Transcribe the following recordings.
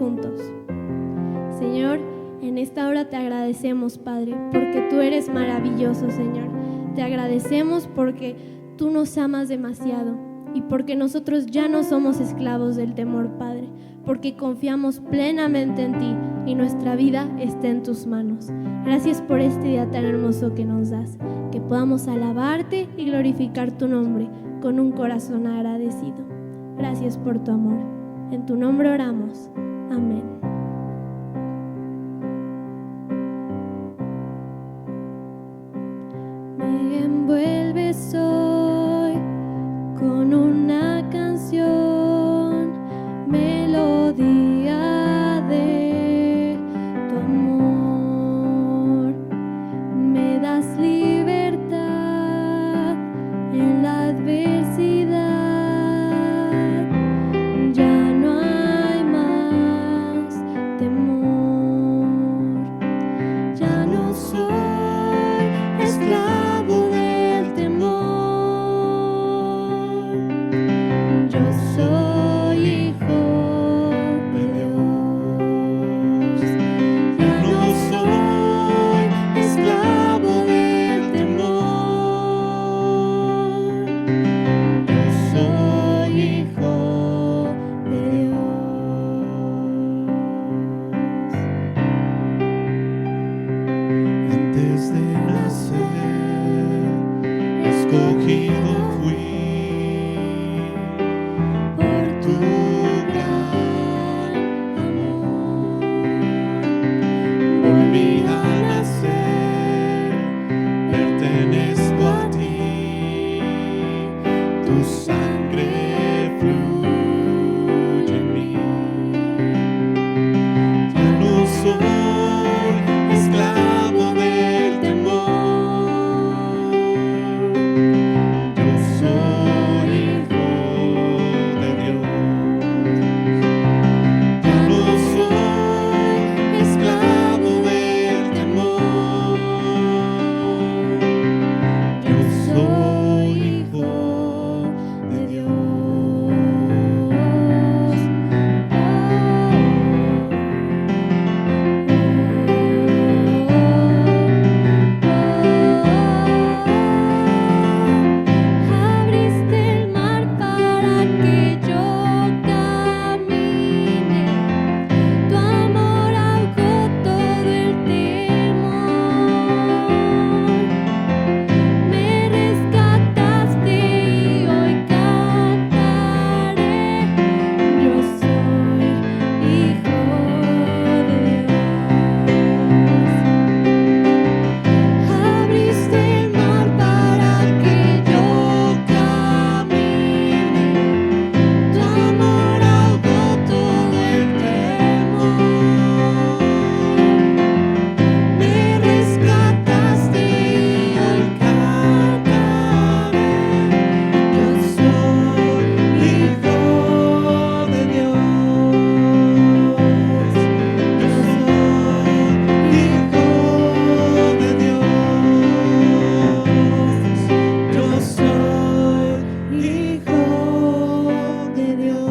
juntos. Señor, en esta hora te agradecemos, Padre, porque tú eres maravilloso, Señor. Te agradecemos porque tú nos amas demasiado y porque nosotros ya no somos esclavos del temor, Padre, porque confiamos plenamente en ti y nuestra vida está en tus manos. Gracias por este día tan hermoso que nos das, que podamos alabarte y glorificar tu nombre con un corazón agradecido. Gracias por tu amor. En tu nombre oramos. Amén. Me envuelves hoy con una canción, melodía de tu amor. Me das libertad en la adversidad. Ya no hay más temor. Ya no soy esclavo del temor. Yo soy hijo de Dios. Ya no soy esclavo del temor. Yo soy hijo de Dios. Antes de nacer, escogido fui Por tu tu gran amor, volví a nacer, pertenezco a ti, tu sangre fluye en mí. Ya no soy esclavo del temor, yo soy hijo de Dios. Ya no soy esclavo del temor, yo soy hijo de Abriste el mar para que yo camine. Tu amor ahogó todo el temor. Me rescataste y hoy cantaré. Yo soy hijo de Dios. Abriste el mar para que yo camine. Tu amor ahogó todo el temor. Me rescataste y hoy cantaré. Yo soy hijo de Dios. Yo soy hijo de Dios. Yo soy hijo de Dios.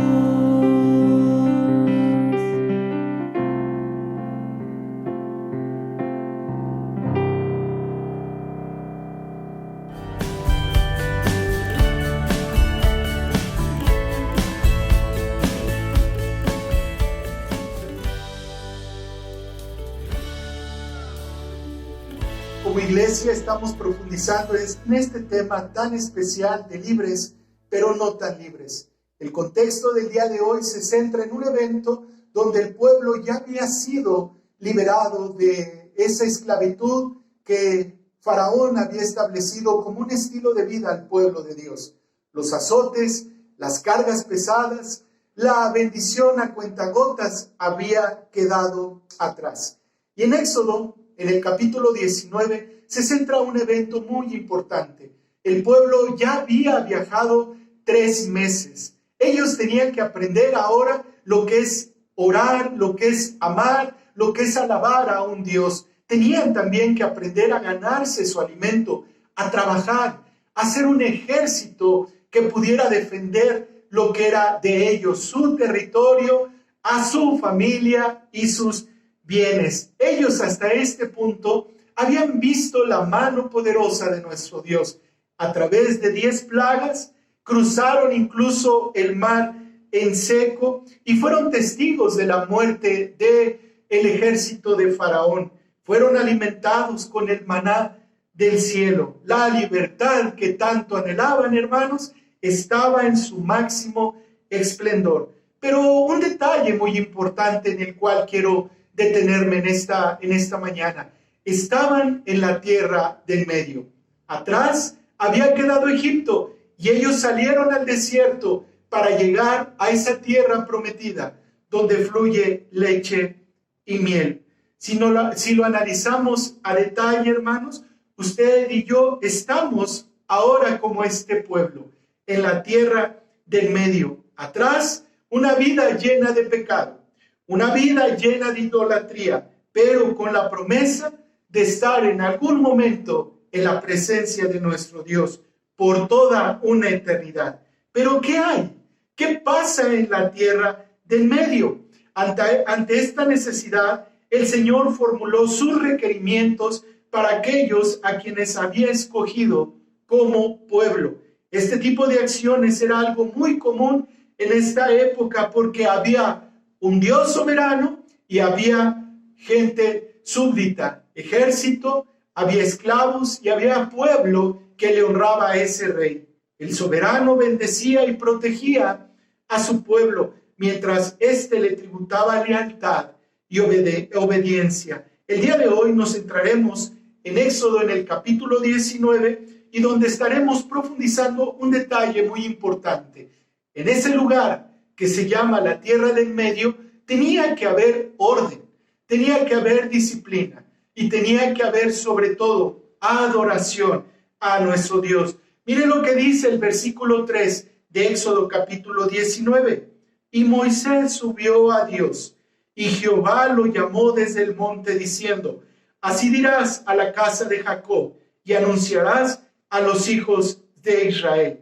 Como iglesia estamos profundizando en este tema tan especial de libres, pero no tan libres. El contexto del día de hoy se centra en un evento donde el pueblo ya había sido liberado de esa esclavitud que Faraón había establecido como un estilo de vida al pueblo de Dios. Los azotes, las cargas pesadas, la bendición a cuentagotas había quedado atrás. Y en Éxodo, en el capítulo 19, se centra un evento muy importante. El pueblo ya había viajado 3 meses. Ellos tenían que aprender ahora lo que es orar, lo que es amar, lo que es alabar a un Dios. Tenían también que aprender a ganarse su alimento, a trabajar, a hacer un ejército que pudiera defender lo que era de ellos, su territorio, a su familia y sus bienes. Ellos hasta este punto habían visto la mano poderosa de nuestro Dios. A través de 10 plagas, cruzaron incluso el mar en seco y fueron testigos de la muerte del ejército de Faraón. Fueron alimentados con el maná del cielo. La libertad que tanto anhelaban, hermanos, estaba en su máximo esplendor. Pero un detalle muy importante en el cual quiero detenerme en esta mañana. Estaban en la tierra del medio. Atrás había quedado Egipto y ellos salieron al desierto para llegar a esa tierra prometida donde fluye leche y miel. Si lo analizamos a detalle, hermanos, usted y yo estamos ahora como este pueblo, en la tierra del medio. Atrás, una vida llena de pecado, una vida llena de idolatría, pero con la promesa de estar en algún momento en la presencia de nuestro Dios por toda una eternidad. Pero ¿qué hay? ¿Qué pasa en la tierra del medio? Ante esta necesidad, el Señor formuló sus requerimientos para aquellos a quienes había escogido como pueblo. Este tipo de acciones era algo muy común en esta época porque había un Dios soberano y había gente súbdita, ejército, había esclavos y había pueblo que le honraba a ese rey. El soberano bendecía y protegía a su pueblo mientras éste le tributaba lealtad y obediencia. El día de hoy nos centraremos en Éxodo en el capítulo 19 y donde estaremos profundizando un detalle muy importante. En ese lugar que se llama la tierra del medio tenía que haber orden, tenía que haber disciplina y tenía que haber sobre todo adoración a nuestro Dios. Mire lo que dice el versículo 3 de Éxodo capítulo 19. Y Moisés subió a Dios, y Jehová lo llamó desde el monte diciendo: así dirás a la casa de Jacob, y anunciarás a los hijos de Israel.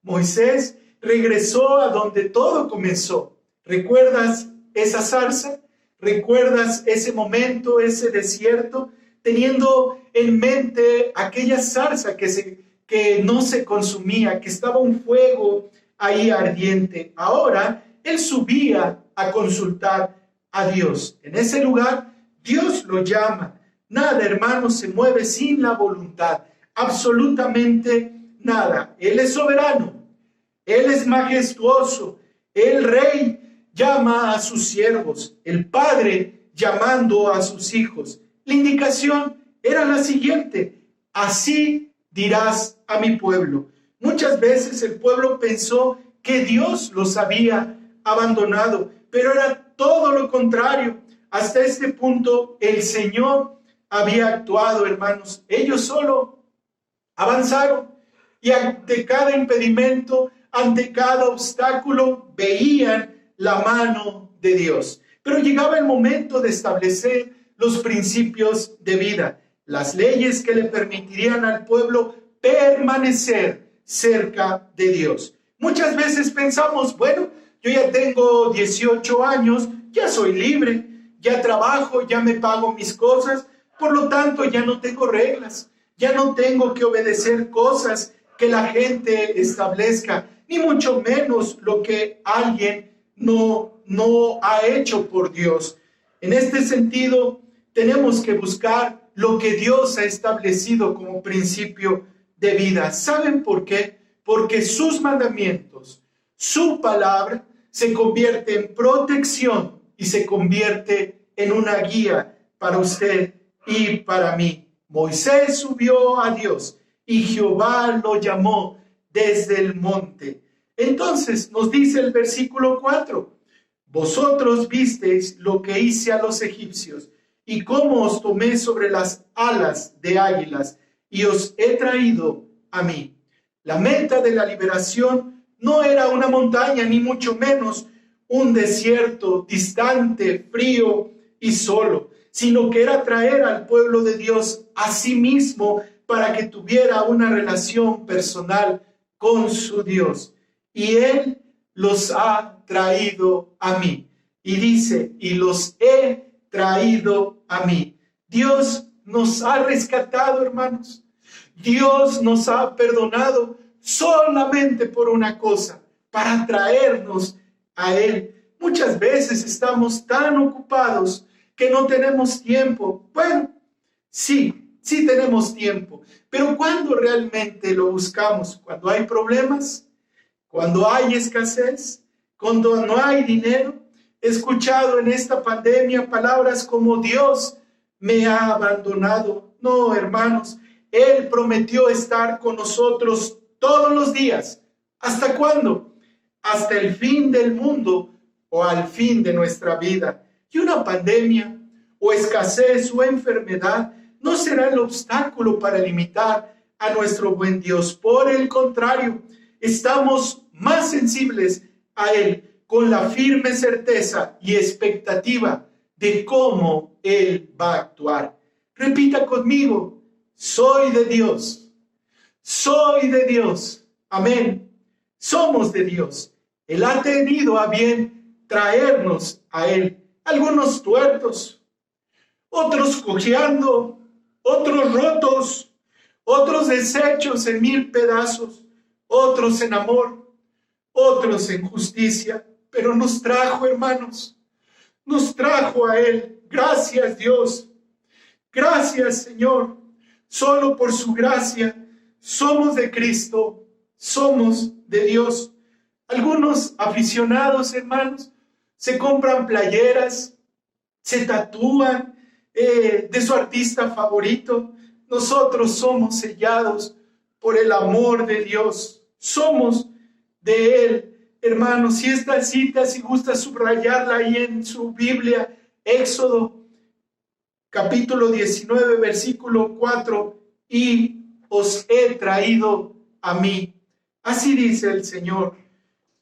Moisés regresó a donde todo comenzó. ¿Recuerdas esa zarza? ¿Recuerdas ese momento, ese desierto? Teniendo en mente aquella zarza que no se consumía, que estaba un fuego ahí ardiente. Ahora él subía a consultar a Dios. En ese lugar, Dios lo llama. Nada, hermanos, se mueve sin la voluntad. Absolutamente nada. Él es soberano. Él es majestuoso. El rey llama a sus siervos. El padre llamando a sus hijos. La indicación era la siguiente: así dirás a mi pueblo. Muchas veces el pueblo pensó que Dios los había abandonado, pero era todo lo contrario. Hasta este punto el Señor había actuado, hermanos. Ellos solo avanzaron y ante cada impedimento, ante cada obstáculo, veían la mano de Dios. Pero llegaba el momento de establecer los principios de vida, las leyes que le permitirían al pueblo permanecer cerca de Dios. Muchas veces pensamos, bueno, yo ya tengo 18 años, ya soy libre, ya trabajo, ya me pago mis cosas, por lo tanto ya no tengo reglas, ya no tengo que obedecer cosas que la gente establezca, ni mucho menos lo que alguien no ha hecho por Dios. En este sentido, tenemos que buscar lo que Dios ha establecido como principio de vida. ¿Saben por qué? Porque sus mandamientos, su palabra, se convierte en protección y se convierte en una guía para usted y para mí. Moisés subió a Dios y Jehová lo llamó desde el monte. Entonces nos dice el versículo 4: vosotros visteis lo que hice a los egipcios y cómo os tomé sobre las alas de águilas y os he traído a mí. La meta de la liberación no era una montaña, ni mucho menos un desierto distante, frío y solo, sino que era traer al pueblo de Dios a sí mismo para que tuviera una relación personal con su Dios. Y Él los ha traído a mí. Y dice, y los he traído a mí. Dios nos ha rescatado, hermanos. Dios nos ha perdonado solamente por una cosa, para traernos a Él. Muchas veces estamos tan ocupados que no tenemos tiempo. Bueno, sí tenemos tiempo, pero ¿cuándo realmente lo buscamos? ¿Cuando hay problemas? ¿Cuando hay escasez? ¿Cuando no hay dinero? He escuchado en esta pandemia palabras como Dios me ha abandonado. No, hermanos, Él prometió estar con nosotros todos los días. ¿Hasta cuándo? Hasta el fin del mundo o al fin de nuestra vida. Y una pandemia o escasez o enfermedad no será el obstáculo para limitar a nuestro buen Dios. Por el contrario, estamos más sensibles a Él con la firme certeza y expectativa de cómo Él va a actuar. Repita conmigo, soy de Dios, soy de Dios, amén, somos de Dios. Él ha tenido a bien traernos a Él, algunos tuertos, otros cojeando, otros rotos, otros deshechos en 1000 pedazos, otros en amor, otros en justicia, pero nos trajo, hermanos, nos trajo a Él. Gracias, Dios. Gracias, Señor. Solo por su gracia somos de Cristo, somos de Dios. Algunos aficionados, hermanos, se compran playeras, se tatúan de su artista favorito. Nosotros somos sellados por el amor de Dios. Somos de Él. Hermanos, si esta cita, si gusta subrayarla ahí en su Biblia, Éxodo, capítulo 19, versículo 4, y os he traído a mí. Así dice el Señor.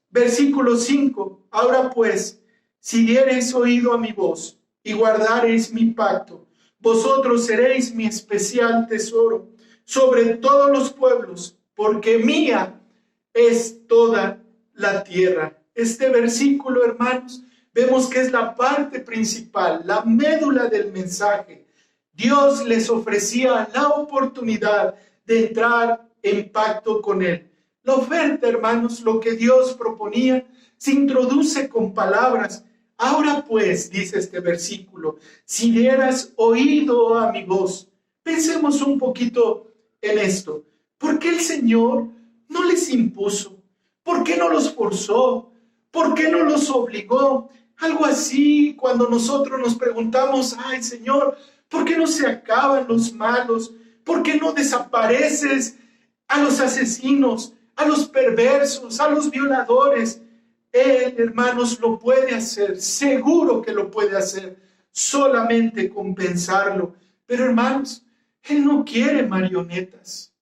Versículo 5, ahora pues, si diereis oído a mi voz y guardareis mi pacto, vosotros seréis mi especial tesoro sobre todos los pueblos, porque mía es toda la tierra. Este versículo, hermanos, vemos que es la parte principal, la médula del mensaje. Dios les ofrecía la oportunidad de entrar en pacto con Él. La oferta, hermanos, lo que Dios proponía, se introduce con palabras. Ahora pues, dice este versículo, si dieras oído a mi voz. Pensemos un poquito en esto. ¿Por qué el Señor no les impuso? ¿Por qué no los forzó? ¿Por qué no los obligó? Algo así cuando nosotros nos preguntamos, ay Señor, ¿por qué no se acaban los malos? ¿Por qué no desapareces a los asesinos, a los perversos, a los violadores? Él, hermanos, lo puede hacer, seguro que lo puede hacer, solamente con pensarlo. Pero hermanos, Él no quiere marionetas.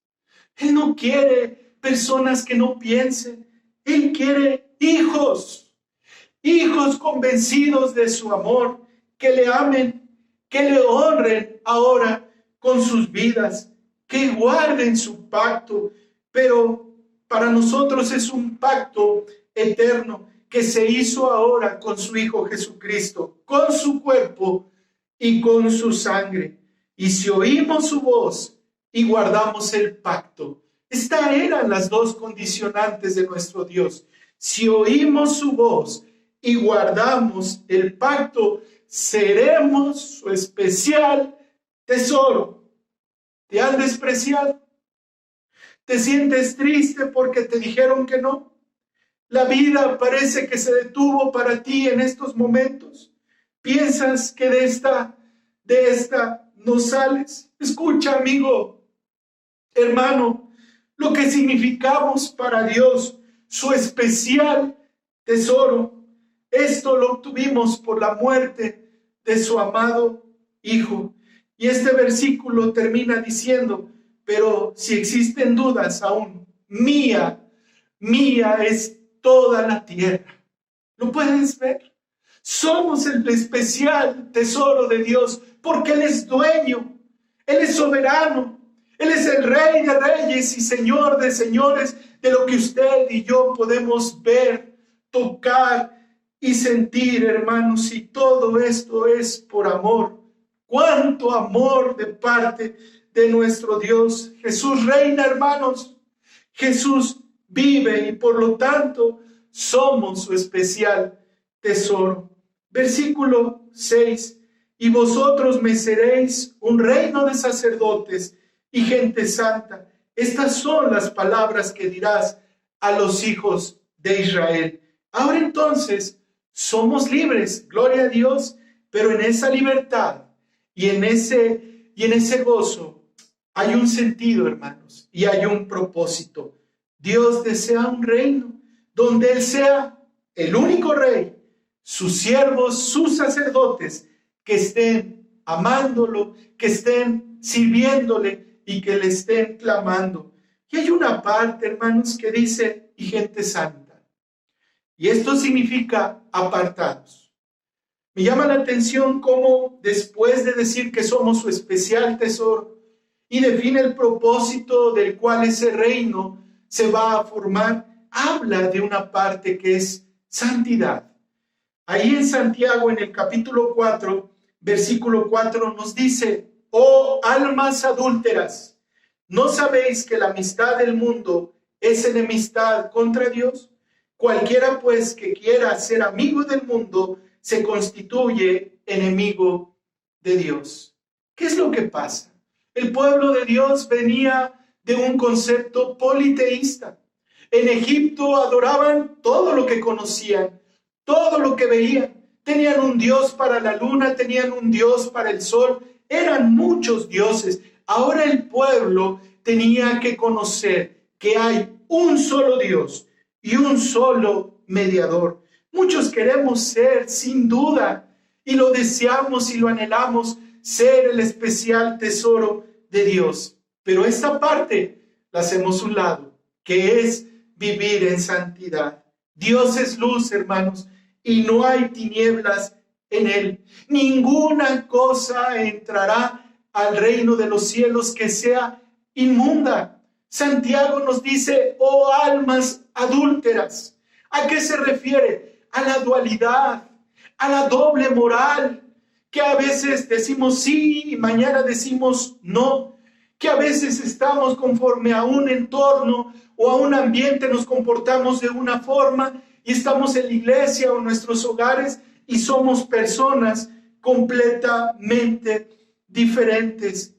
Él no quiere personas que no piensen. Él quiere hijos, hijos convencidos de su amor, que le amen, que le honren ahora con sus vidas, que guarden su pacto. Pero para nosotros es un pacto eterno que se hizo ahora con su Hijo Jesucristo, con su cuerpo y con su sangre. Y si oímos su voz y guardamos el pacto, estas eran las dos condicionantes de nuestro Dios. Si oímos su voz y guardamos el pacto, seremos su especial tesoro. ¿Te han despreciado? ¿Te sientes triste porque te dijeron que no? La vida parece que se detuvo para ti en estos momentos. ¿Piensas que de esta no sales? Escucha, amigo, hermano, lo que significamos para Dios, su especial tesoro. Esto lo obtuvimos por la muerte de su amado Hijo. Y este versículo termina diciendo, pero si existen dudas aún, mía es toda la tierra. ¿Lo puedes ver? Somos el especial tesoro de Dios porque Él es dueño, Él es soberano. Él es el Rey de reyes y Señor de señores, de lo que usted y yo podemos ver, tocar, y sentir, hermanos, y todo esto es por amor. ¡Cuánto amor de parte de nuestro Dios! Jesús reina, hermanos. Jesús vive y por lo tanto somos su especial tesoro. Versículo 6. Y vosotros me seréis un reino de sacerdotes y gente santa. Estas son las palabras que dirás a los hijos de Israel. Ahora entonces somos libres, gloria a Dios, pero en esa libertad y en ese gozo hay un sentido, hermanos, y hay un propósito. Dios desea un reino donde Él sea el único rey, sus siervos, sus sacerdotes, que estén amándolo, que estén sirviéndole y que le estén clamando. Y hay una parte, hermanos, que dice, y gente santa. Y esto significa apartados. Me llama la atención cómo después de decir que somos su especial tesoro y define el propósito del cual ese reino se va a formar, habla de una parte que es santidad. Ahí en Santiago, en el capítulo 4, versículo 4, nos dice, oh almas adúlteras, ¿no sabéis que la amistad del mundo es enemistad contra Dios? Cualquiera pues que quiera ser amigo del mundo se constituye enemigo de Dios. ¿Qué es lo que pasa? El pueblo de Dios venía de un concepto politeísta. En Egipto adoraban todo lo que conocían, todo lo que veían. Tenían un dios para la luna, tenían un dios para el sol. Eran muchos dioses. Ahora el pueblo tenía que conocer que hay un solo Dios y un solo mediador. Muchos queremos ser, sin duda, y lo deseamos y lo anhelamos, ser el especial tesoro de Dios. Pero esta parte la hacemos a un lado, que es vivir en santidad. Dios es luz, hermanos, y no hay tinieblas en Él. Ninguna cosa entrará al reino de los cielos que sea inmunda. Santiago nos dice, oh almas adúlteras. ¿A qué se refiere? A la dualidad, a la doble moral, que a veces decimos sí y mañana decimos no, que a veces estamos conforme a un entorno o a un ambiente, nos comportamos de una forma y estamos en la iglesia o en nuestros hogares y somos personas completamente diferentes.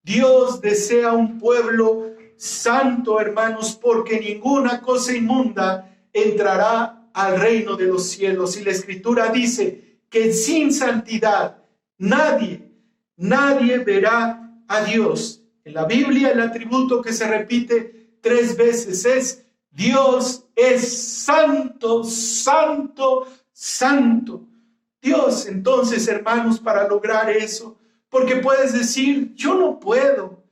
Dios desea un pueblo santo, hermanos, porque ninguna cosa inmunda entrará al reino de los cielos. Y la Escritura dice que sin santidad nadie verá a Dios. En la Biblia el atributo que se repite 3 veces es Dios es santo, santo, santo. Dios, entonces, hermanos, para lograr eso, porque puedes decir, yo no puedo,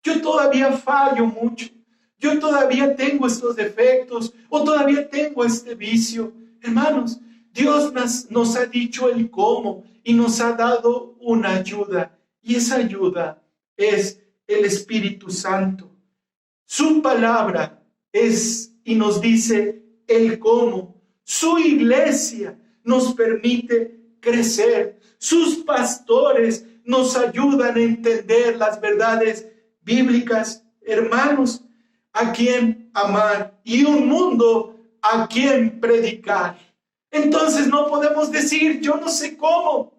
yo todavía fallo mucho, yo todavía tengo estos defectos o todavía tengo este vicio. Hermanos, Dios nos ha dicho el cómo y nos ha dado una ayuda, y esa ayuda es el Espíritu Santo. Su palabra es y nos dice el cómo. Su iglesia nos permite crecer. Sus pastores nos ayudan a entender las verdades bíblicas. Hermanos, a quien amar y un mundo a quien predicar. Entonces no podemos decir, yo no sé cómo,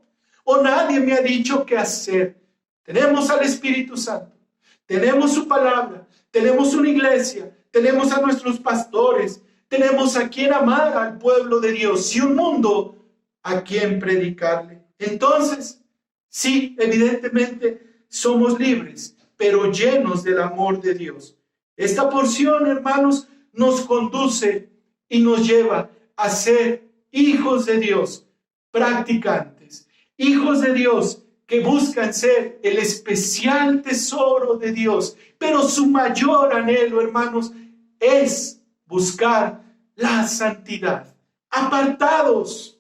o nadie me ha dicho qué hacer. Tenemos al Espíritu Santo, tenemos su palabra, tenemos una iglesia, tenemos a nuestros pastores, tenemos a quien amar al pueblo de Dios y un mundo a quien predicarle. Entonces, sí, evidentemente somos libres, pero llenos del amor de Dios. Esta porción, hermanos, nos conduce y nos lleva a ser hijos de Dios, practicantes, hijos de Dios que buscan ser el especial tesoro de Dios. Pero su mayor anhelo, hermanos, es buscar la santidad, apartados,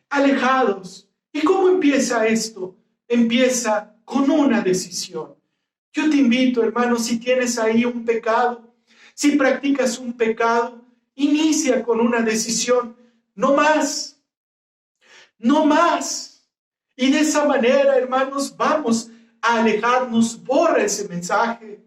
alejados. ¿Y cómo empieza esto? Empieza con una decisión. Yo te invito, hermano, si tienes ahí un pecado, si practicas un pecado, inicia con una decisión. No más, no más. Y de esa manera, hermanos, vamos a alejarnos. Borra ese mensaje,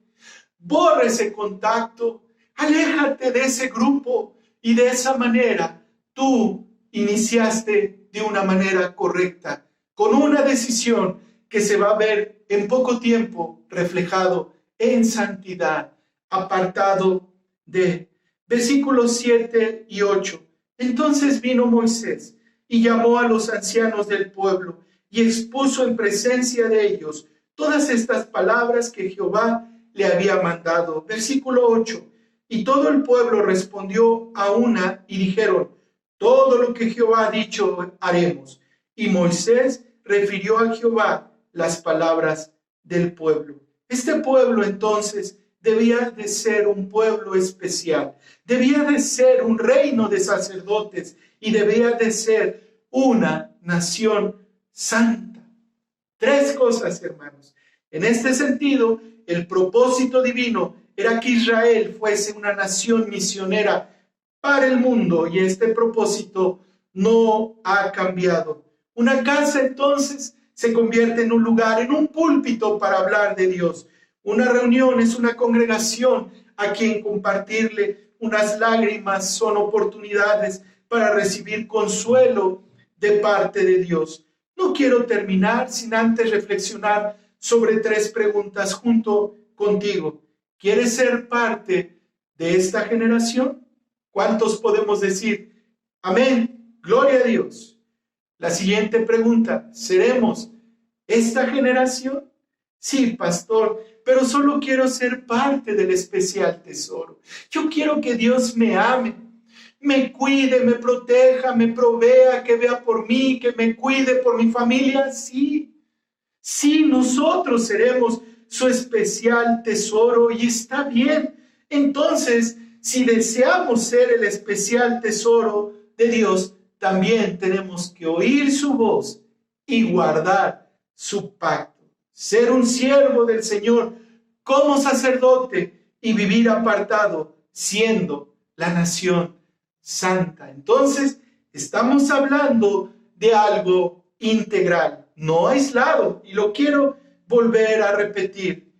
borra ese contacto, aléjate de ese grupo y de esa manera tú iniciaste de una manera correcta, con una decisión que se va a ver en poco tiempo reflejado en santidad, apartado de. Versículos 7 y 8. Entonces vino Moisés y llamó a los ancianos del pueblo y expuso en presencia de ellos todas estas palabras que Jehová le había mandado. Versículo 8. Y todo el pueblo respondió a una y dijeron: todo lo que Jehová ha dicho haremos. Y Moisés refirió a Jehová las palabras del pueblo. Este pueblo entonces debía de ser un pueblo especial, debía de ser un reino de sacerdotes y debía de ser una nación santa. Tres cosas, hermanos. En este sentido, el propósito divino era que Israel fuese una nación misionera para el mundo y este propósito no ha cambiado. Una casa entonces se convierte en un lugar, en un púlpito para hablar de Dios. Una reunión es una congregación a quien compartirle unas lágrimas, son oportunidades para recibir consuelo de parte de Dios. No quiero terminar sin antes reflexionar sobre tres preguntas junto contigo. ¿Quieres ser parte de esta generación? ¿Cuántos podemos decir amén? Gloria a Dios. La siguiente pregunta, ¿seremos esta generación? Sí, pastor, pero solo quiero ser parte del especial tesoro. Yo quiero que Dios me ame, me cuide, me proteja, me provea, que vea por mí, que me cuide por mi familia. Sí, nosotros seremos su especial tesoro y está bien. Entonces, si deseamos ser el especial tesoro de Dios, también tenemos que oír su voz y guardar su pacto. Ser un siervo del Señor como sacerdote y vivir apartado, siendo la nación santa. Entonces, estamos hablando de algo integral, no aislado, y lo quiero volver a repetir.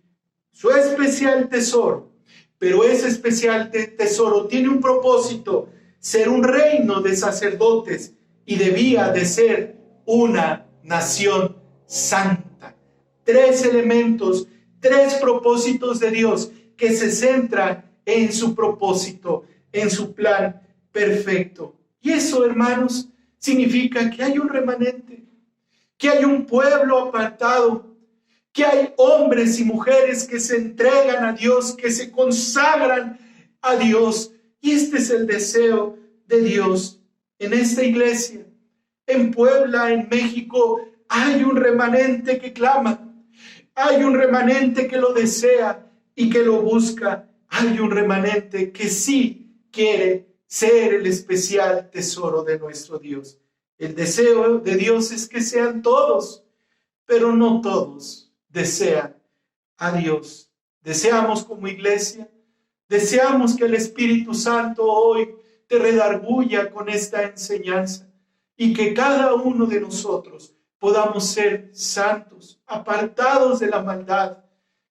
Su especial tesoro, pero ese especial tesoro tiene un propósito: ser un reino de sacerdotes y debía de ser una nación santa. Tres elementos, tres propósitos de Dios que se centran en su propósito, en su plan perfecto. Y eso, hermanos, significa que hay un remanente, que hay un pueblo apartado, que hay hombres y mujeres que se entregan a Dios, que se consagran a Dios. Y este es el deseo de Dios en esta iglesia. En Puebla, en México, hay un remanente que clama. Hay un remanente que lo desea y que lo busca. Hay un remanente que sí quiere ser el especial tesoro de nuestro Dios. El deseo de Dios es que sean todos, pero no todos desean a Dios. Deseamos como iglesia, deseamos que el Espíritu Santo hoy te redarguya con esta enseñanza y que cada uno de nosotros podamos ser santos, apartados de la maldad,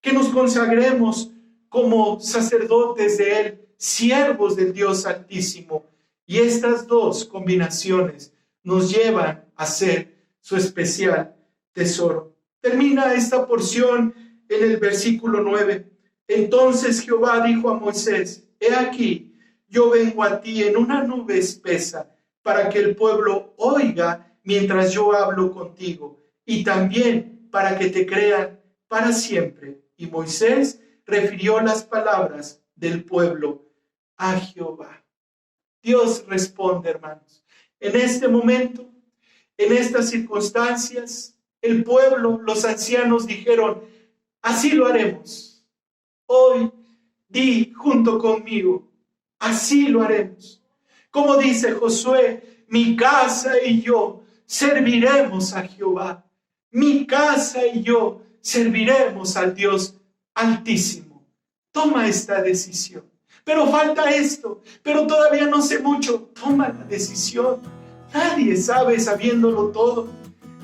que nos consagremos como sacerdotes de Él, siervos del Dios Altísimo. Y estas dos combinaciones nos llevan a ser su especial tesoro. Termina esta porción en el versículo 9. Entonces Jehová dijo a Moisés: he aquí, yo vengo a ti en una nube espesa, para que el pueblo oiga mientras yo hablo contigo, y también para que te crean para siempre. Y Moisés refirió las palabras del pueblo a Jehová. Dios responde, hermanos. En este momento, en estas circunstancias, el pueblo, los ancianos dijeron: así lo haremos. Hoy di junto conmigo: así lo haremos. Como dice Josué: mi casa y yo serviremos a Jehová. Mi casa y yo serviremos al Dios Altísimo. Toma esta decisión. Pero falta esto, pero todavía no sé mucho. Toma la decisión. Nadie sabe sabiéndolo todo.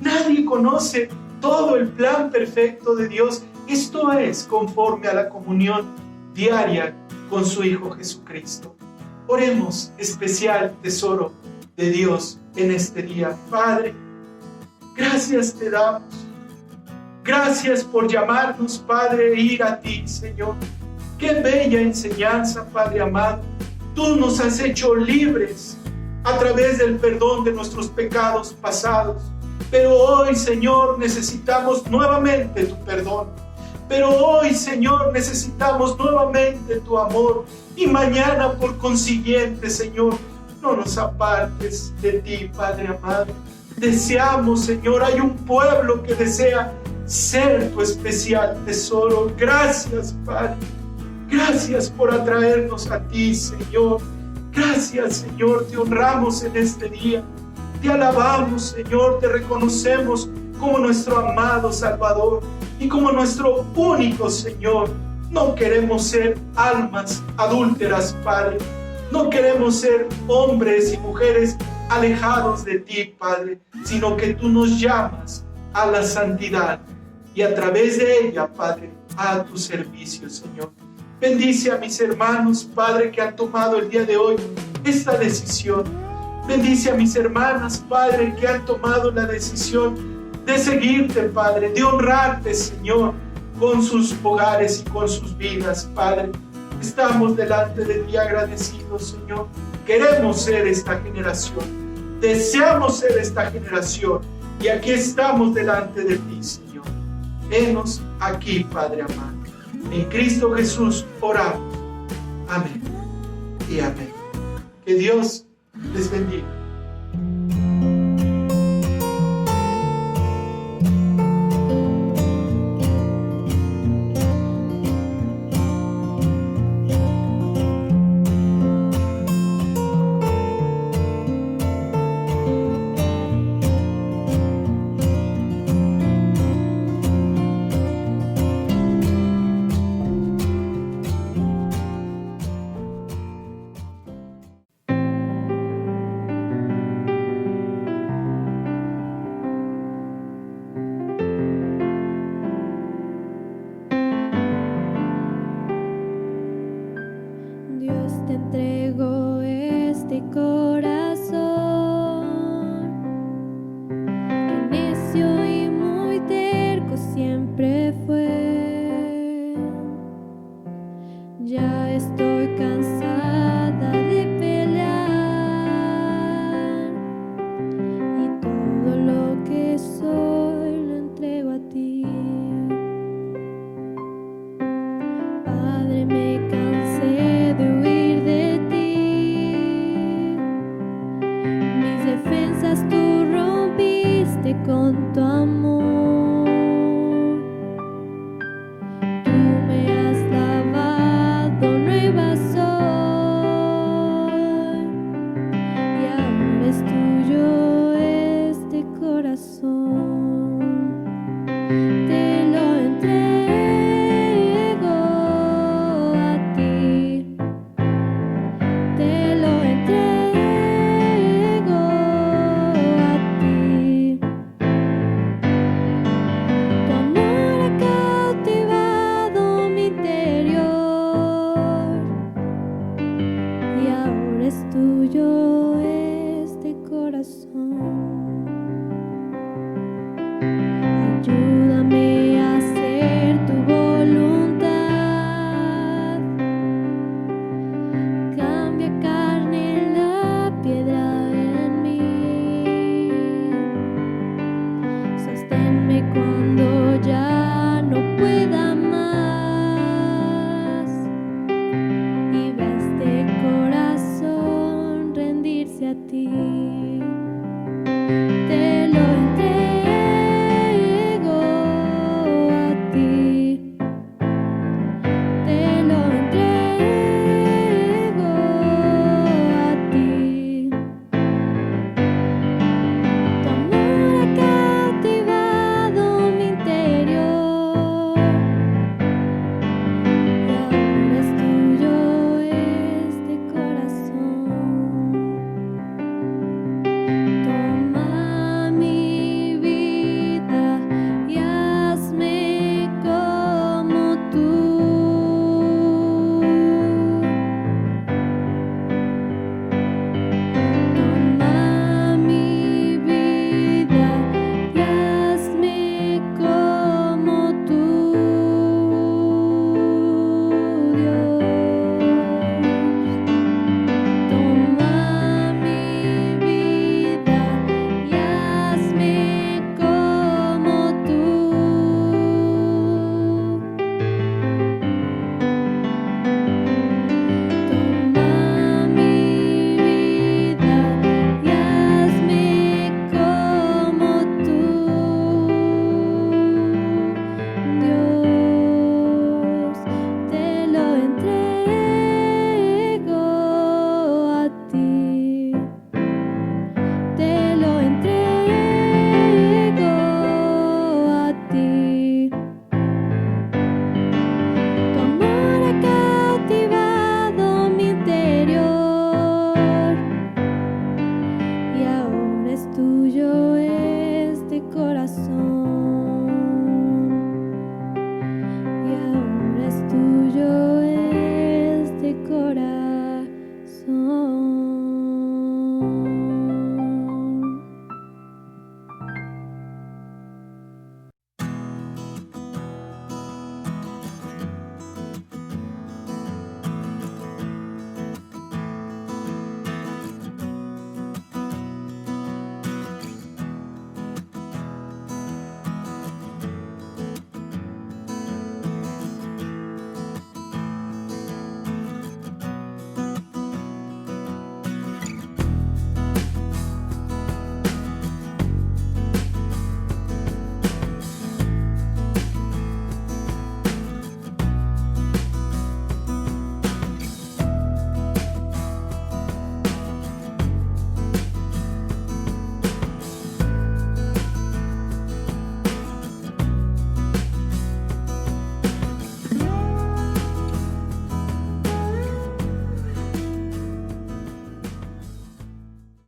Nadie conoce todo el plan perfecto de Dios. Esto es conforme a la comunión diaria con su Hijo Jesucristo. Oremos, especial tesoro de Dios en este día. Padre, gracias te damos. Gracias por llamarnos, Padre, a ir a ti, Señor. Qué bella enseñanza, Padre amado. Tú nos has hecho libres a través del perdón de nuestros pecados pasados. Pero hoy, Señor, necesitamos nuevamente tu perdón. Pero hoy, Señor, necesitamos nuevamente tu amor. Y mañana, por consiguiente, Señor, no nos apartes de ti, Padre amado. Deseamos, Señor, hay un pueblo que desea ser tu especial tesoro. Gracias, Padre. Gracias por atraernos a ti, Señor. Gracias, Señor, te honramos en este día. Te alabamos, Señor, te reconocemos como nuestro amado Salvador y como nuestro único Señor. No queremos ser almas adúlteras, Padre. No queremos ser hombres y mujeres alejados de ti, Padre, sino que tú nos llamas a la santidad y a través de ella, Padre, a tu servicio, Señor. Bendice a mis hermanos, Padre, que han tomado el día de hoy esta decisión. Bendice a mis hermanas, Padre, que han tomado la decisión de seguirte, Padre, de honrarte, Señor, con sus hogares y con sus vidas, Padre. Estamos delante de ti agradecidos, Señor. Queremos ser esta generación. Deseamos ser esta generación. Y aquí estamos delante de ti, Señor. Henos aquí, Padre amado. En Cristo Jesús oramos. Amén y amén. Que Dios les bendiga. Dios, te entrego este corazón, que necio y muy terco siempre fue. Ya estoy cansada de pelear y todo lo que soy lo entrego a ti. Padre, me cansé de huir de ti. Mis defensas tú rompiste con tu amor. Tú me has lavado nueva soy, y ahora es tuyo este corazón. Te